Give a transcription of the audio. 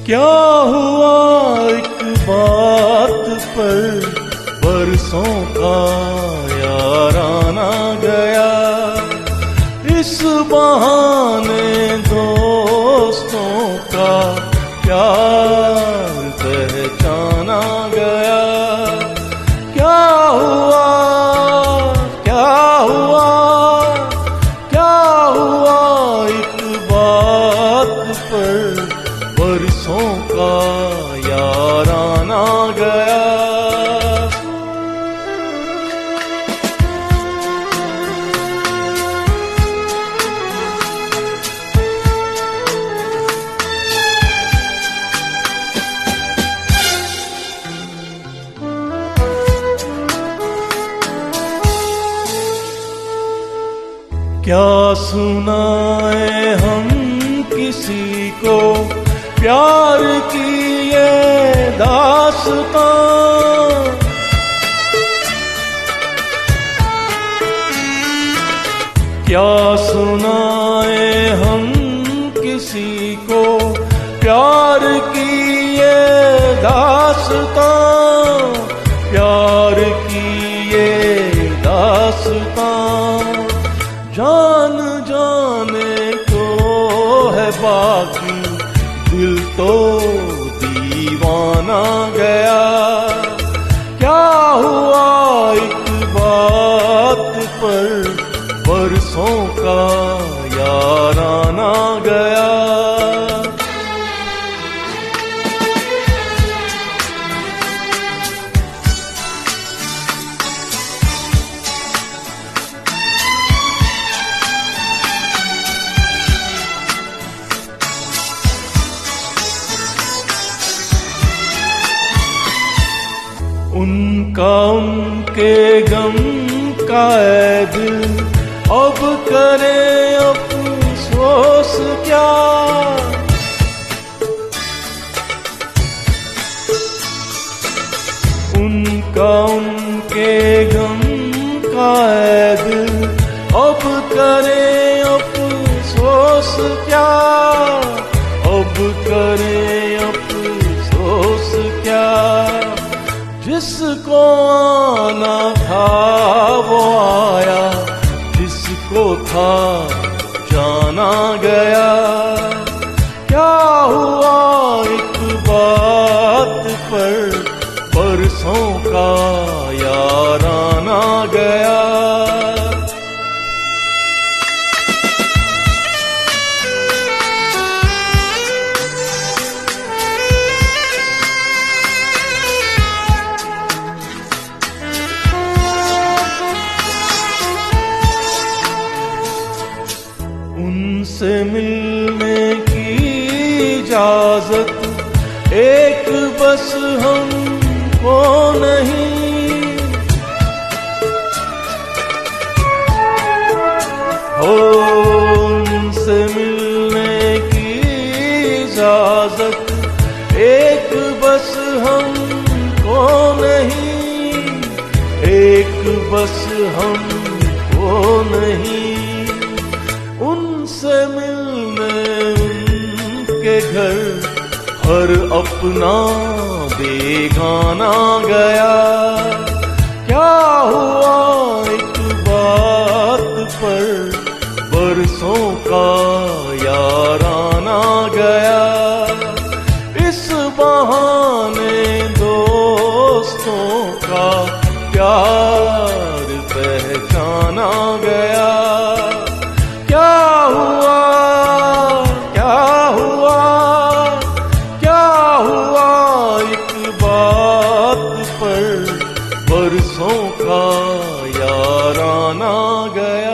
क्या हुआ एक बात पर बरसों का याराना गया, इस बहाने दोस्तों का प्यार पहचाना गया। क्या हुआ, क्या हुआ, क्या हुआ एक बात पर बरसों का याराना गया। क्या सुनाए हम किसी को प्यार की ये दास्तां, क्या सुनाए हम किसी को प्यार की ये दास्तां, प्यार की ये दास्तां। जान जाने को है बाकी, दिल तो दीवाना गया। क्या हुआ एक बात पर बरसों का याराना गया। उनका उनके गम का ऐ दिल अब करे अफसोस क्या। उनका उनके गम का ऐ दिल अब करे अफसोस क्या, अब करे अफसोस क्या। जिसको आना था वो आया, जिसको था जाना गया। क्या हुआ एक बात पर बरसों का याराना गया। उनसे मिलने की इजाजत एक बस हमको नहीं, हो उनसे मिलने की इजाजत एक बस हमको नहीं, एक बस हमको नहीं। उनसे मिलने उनके घर हर अपना बेगाना गया। क्या हुआ एक बात पर बरसों का याराना गया। इस बहाने दोस्तों का प्यार पहचाना गया। क्या हुआ, क्या हुआ, क्या हुआ एक बात पर बरसों का याराना गया।